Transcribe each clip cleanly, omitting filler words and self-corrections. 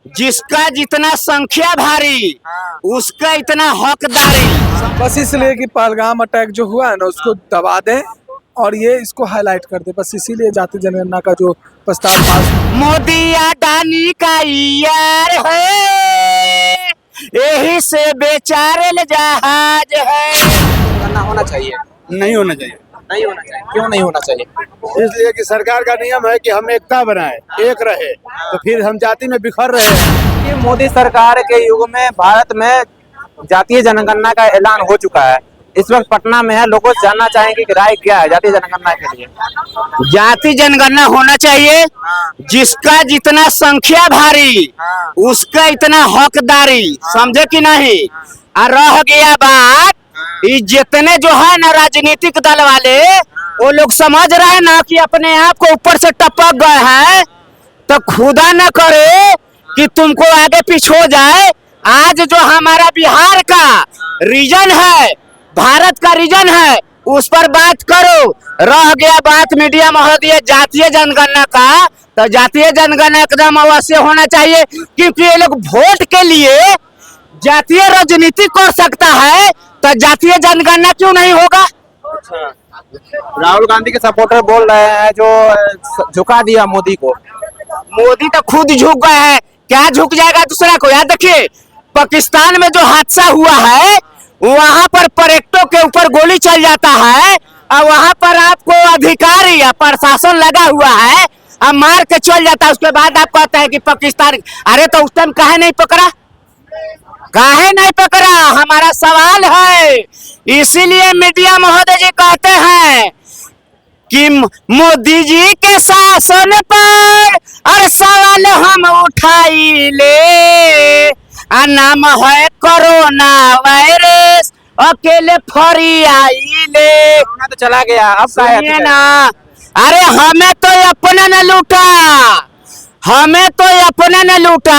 जिसका जितना संख्या भारी उसका इतना हकदारी। बस इसलिए कि पहलगाम अटैक जो हुआ है ना उसको दबा दें और ये इसको हाईलाइट कर दे, बस इसीलिए जाति जनगणना का जो प्रस्ताव पास। मोदी अडानी का यार है, यही से बेचारे जहाज है। जनगणना होना चाहिए? नहीं होना चाहिए। नहीं होना चाहिए, क्यों नहीं होना चाहिए? इसलिए कि सरकार का नियम है कि हम एकता बनाए, एक रहे, तो फिर हम जाति में बिखर रहे हैं। कि मोदी सरकार के युग में भारत में जातीय जनगणना का ऐलान हो चुका है, इस वक्त पटना में है, लोगों से जानना चाहेंगे कि राय क्या है जातीय जनगणना के लिए। जाति जनगणना होना चाहिए, जिसका जितना संख्या भारी उसका इतना हकदारी, समझे कि नहीं। और रह गया बात, ये जितने जो है ना राजनीतिक दल वाले, वो लोग समझ रहे हैं ना कि अपने आप को ऊपर से टपक गए हैं, तो खुदा न करे कि तुमको आगे पीछे हो जाए। आज जो हमारा बिहार का रीजन है, भारत का रीजन है, उस पर बात करो। रह गया बात मीडिया महोदय जातीय जनगणना का, तो जातीय जनगणना एकदम अवश्य होना चाहिए, क्योंकि ये लोग वोट के लिए जातीय राजनीति कर सकता है, तो जातीय जनगणना क्यों नहीं होगा। राहुल गांधी के सपोर्टर बोल रहे हैं जो झुका दिया मोदी को। मोदी तो खुद झुक गए हैं, क्या झुक जाएगा दूसरा को। याद देखिए, पाकिस्तान में जो हादसा हुआ है, वहां पर पर्यटकों के ऊपर गोली चल जाता है, और वहां पर आपको अधिकारी या प्रशासन लगा हुआ है, अब मार के चल जाता है। उसके बाद आप कहते हैं कि पाकिस्तान, अरे तो उस टाइम काहे नहीं पकड़ा, काहे नहीं पकड़ा, हमारा सवाल है। इसीलिए मीडिया महोदय जी कहते हैं कि मोदी जी के शासन पर और सवाल हम उठाई ले, नाम है कोरोना वायरस, अकेले फरी आई ले। तो चला गया, अब सुनिए ना, अरे हमें तो अपने न लूटा, हमें तो अपने न लूटा,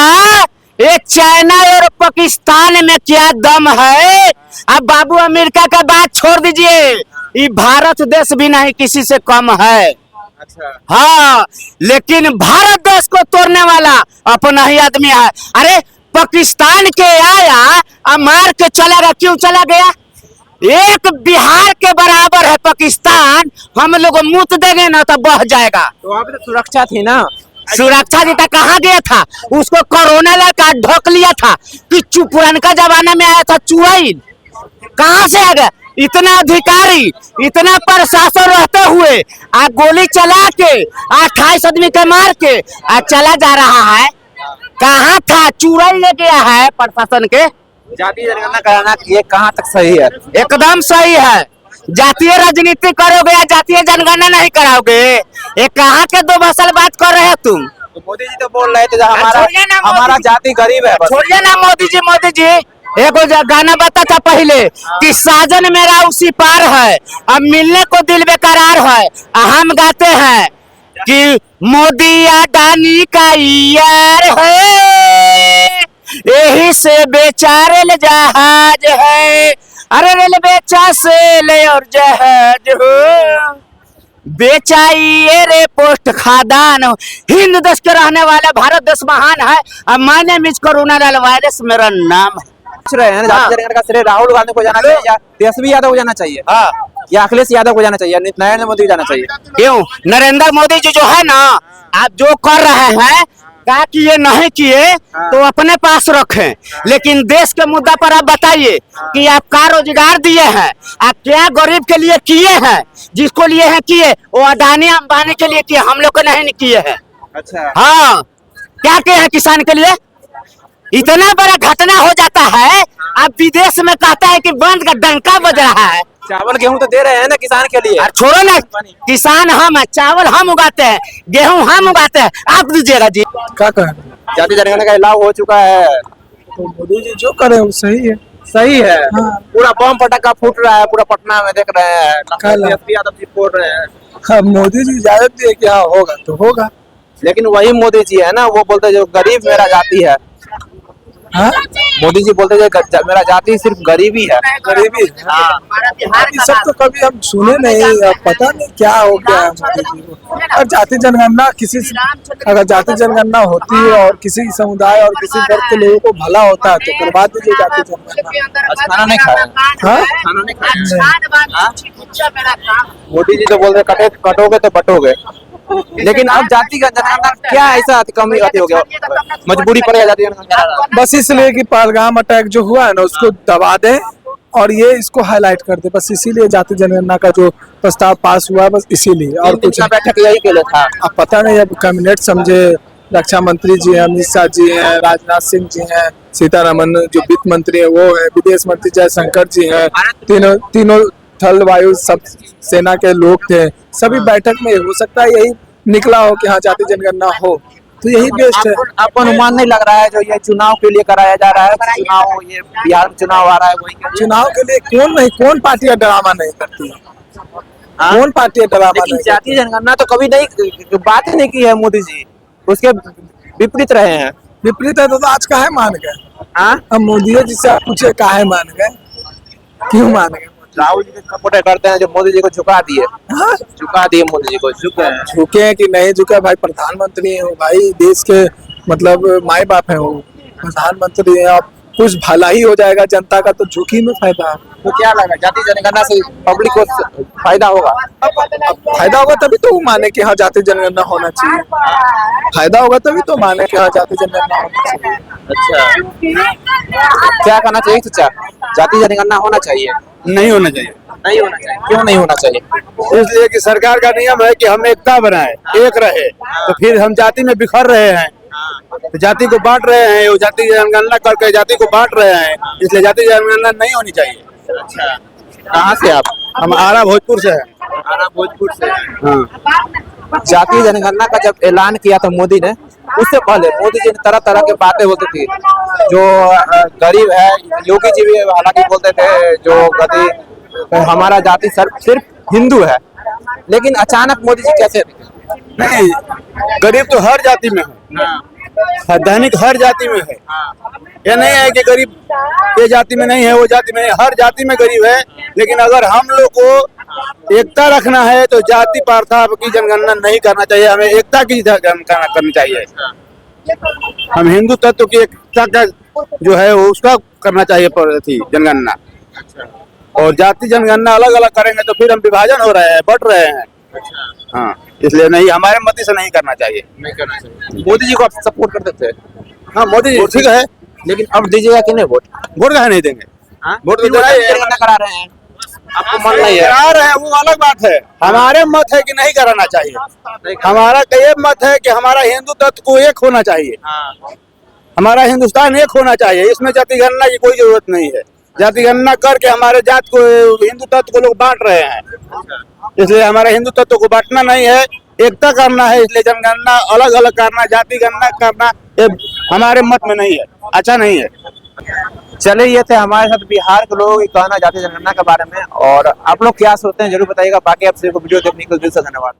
ये चाइना और पाकिस्तान में क्या दम है। अब बाबू अमेरिका का बात छोड़ दीजिए, ये भारत देश भी नहीं किसी से कम है। अच्छा। हाँ, लेकिन भारत देश को तोड़ने वाला अपना ही आदमी है। अरे पाकिस्तान के आया और मार के चला गया, क्यों चला गया। एक बिहार के बराबर है पाकिस्तान, हम लोग मुत देंगे ना तो बह जाएगा। तो वहाँ पे तो सुरक्षा थी ना। सुरक्षा देता कहाँ गया था, उसको कोरोना लगा ढोक लिया था कि पुरानका जमाना में आया था चुड़ैल, कहाँ से आ गया। इतना अधिकारी, इतना प्रशासन रहते हुए आ गोली चला के 28 आदमी के मार के आ चला जा रहा है, कहाँ था, चुड़ैल ले गया है प्रशासन के। जातीय जनगणना कराना ये कहाँ तक सही है? एकदम सही है। जातीय राजनीति करोगे या जातीय जनगणना नहीं कराओगे, ये कहाँ के दो मसल बात कर रहे हो तुम। तो मोदी जी तो बोल रहे थे हमारा जाति गरीब है। छोड़िए ना मोदी जी, मोदी जी एक गाना बता था पहले कि साजन मेरा उसी पार है, अब मिलने को दिल बेकरार है। हम गाते हैं कि मोदी अडानी का यार है, यही से बेचारे जहाज है। अरे रेलवे से ले और जहाज हो, बेचाइए रे पोस्ट खादान। हिंद देश के रहने वाला भारत देश महान है। अब my name is corona virus मेरा नाम है। पूछ रहे हैं जातीय जनगणना का श्रेय राहुल गांधी को जाना चाहिए या तेजस्वी यादव को जाना चाहिए? हाँ, या अखिलेश यादव को जाना चाहिए, नरेंद्र मोदी को जाना चाहिए? क्यों, नरेंद्र मोदी जी जो है ना, आप जो कर रहे हैं क्या किए नहीं किए तो अपने पास रखें, लेकिन देश के मुद्दा पर आप बताइए कि आप क्या रोजगार दिए हैं, आप क्या गरीब के लिए किए हैं, जिसको लिए हैं किए, वो अडानी अंबानी के लिए किए, हम लोग को नहीं किए हैं। अच्छा। हाँ, क्या किए हैं किसान के लिए। इतना बड़ा घटना हो जाता है, अब विदेश में कहता है कि बंद का डंका बज रहा है। चावल गेहूं तो दे रहे हैं ना किसान के लिए। छोड़ो ना, किसान हम है, चावल हम उगाते हैं, गेहूं हम उगाते हैं, आप दीजिएगा जी। क्या कहें, जातीय जनगणना का ऐलान हो चुका है, तो मोदी जी जो करे वो सही है। सही है। हाँ। पूरा बम पटाखा फूट रहा है पूरा पटना में, देख रहे हैं तेजस्वी यादव जी फोड़ रहे हैं। हाँ, मोदी जी इजाजत दिए कि हाँ होगा तो होगा, लेकिन वही मोदी जी है ना, वो बोलते जो गरीब मेरा जाति है। हाँ मोदी जी बोलते थे मेरा जाति सिर्फ गरीबी है। गरीबी। ये सब तो कभी हम सुने नहीं, अब पता नहीं क्या हो गया है मोदी जी को। और जाति जनगणना अगर जाति जनगणना होती है और किसी समुदाय और किसी वर्ग के लोगों को भला होता है तो करवा दीजिए जाति जनगणना। आज खाना नहीं खाया? हाँ खाना नहीं खाया? मोदी जी तो बोलते कटोगे तो बटोगे, लेकिन अब जाति का जनगणना क्या ऐसा कमी हो गया, मजबूरी पड़ जाती है? बस इसलिए कि पहलगाम अटैक जो हुआ है ना उसको दबा दें और ये इसको हाईलाइट कर दे, बस इसीलिए जाति जनगणना का जो प्रस्ताव पास हुआ है बस इसीलिए, और कुछ बैठक यही के लिए था। अब पता नहीं, अब कैबिनेट समझे, रक्षा मंत्री जी हैं, अमित शाह जी हैं, राजनाथ सिंह जी हैं, सीतारमन जो वित्त मंत्री है वो है, विदेश मंत्री जयशंकर जी हैं, तीनों थल वायु सब सेना के लोग थे, सभी बैठक में हो सकता है यही निकला हो कि हाँ जाति जनगणना हो, तो यही बेस्ट है। आपको अनुमान नहीं लग रहा है जो ये चुनाव के लिए कराया जा रहा है, चुनाव ये बिहार में चुनाव आ रहा है वही चुनाव के लिए कौन पार्टियां ड्रामा नहीं करती है? कौन पार्टियां ड्रामा नहीं करती? जाति जनगणना तो कभी नहीं बात ही नहीं की है मोदी जी, उसके विपरीत रहे हैं। विपरीत है तो आज काहे मान गए? अब मोदी जी से आप पूछे काहे मान गए, क्यों मान गए? राहुल जी सपोर्ट करते हैं जो मोदी जी को झुका दिए। हाँ? झुका दिए मोदी जी को, झुके हैं कि नहीं झुके, भाई प्रधानमंत्री है वो, भाई देश के मतलब माई बाप है वो, प्रधानमंत्री है, अब कुछ भला ही हो जाएगा जनता का तो झुकी में फायदा। तो क्या लगा जाति जनगणना से पब्लिक को फायदा होगा? फायदा होगा तभी तो वो माने कि हाँ जाति जनगणना होना चाहिए, फायदा होगा तभी तो माने कि हाँ जाति जनगणना होना चाहिए। अच्छा, क्या करना चाहिए चाचा? जाति जनगणना होना चाहिए? नहीं होना चाहिए। नहीं होना चाहिए, क्यों नहीं होना चाहिए? इसलिए कि सरकार का नियम है कि हम एकता बनाए, एक रहे, तो फिर हम जाति में बिखर रहे हैं, तो जाति को बांट रहे हैं, वो जाति जनगणना करके जाति को बांट रहे हैं, इसलिए जाति जनगणना नहीं होनी चाहिए। अच्छा, कहाँ से आप? हम आरा भोजपुर से हैं। आरा भोजपुर से। हाँ। जाति जनगणना का जब ऐलान किया था मोदी ने, उससे पहले मोदी जी ने तरह तरह की बातें होती थी, जो गरीब है, योगी जी भी हालांकि बोलते थे जो गरीब हमारा जाति सिर्फ हिंदू है, लेकिन अचानक मोदी जी कैसे? नहीं, गरीब तो हर जाति में है, दैनिक हर जाति में है, ये नहीं है कि गरीब ये जाति में नहीं है वो जाति में नहीं, हर जाति में गरीब है, लेकिन अगर हम लोग को एकता रखना है तो जाति प्रथा की जनगणना नहीं करना चाहिए, हमें एकता की जनगणना करनी चाहिए। हम हिंदू तत्व की एकता का जो है उसका करना चाहिए जनगणना, और जाति जनगणना अलग अलग करेंगे तो फिर हम विभाजन हो रहे हैं, बढ़ रहे हैं। हाँ, इसलिए नहीं, हमारे मत से नहीं करना चाहिए। नहीं करना चाहिए। मोदी जी को आप सपोर्ट करते थे? हाँ, मोदी जी ठीक है, लेकिन अब दीजिएगा कि नहीं वोट? वोट काहे नहीं देंगे? वोट तो जनगणना करा रहे हैं, आपको मन नहीं है? करा रहे हैं वो अलग बात है, हमारे मत है कि नहीं कराना चाहिए। हमारा ये मत है कि हमारा हिंदू तत्व को एक होना चाहिए, हमारा हिंदुस्तान एक होना चाहिए, इसमें जाति गणना की कोई जरूरत नहीं है। जाति गणना करके हमारे जात को, हिंदू तत्व को लोग बांट रहे हैं, इसलिए हमारे हिंदू तत्व को बांटना नहीं है, एकता करना है। इसलिए जनगणना अलग अलग करना, जाति गणना करना ये हमारे मत में नहीं है, अच्छा नहीं है। चले, ये थे हमारे साथ बिहार के लोगों की कहना जाति जनगणना के बारे में, और आप लोग क्या सोचते हैं जरूर बताइएगा। बाकी आप सभी को वीडियो देखने के लिए दिल से धन्यवाद।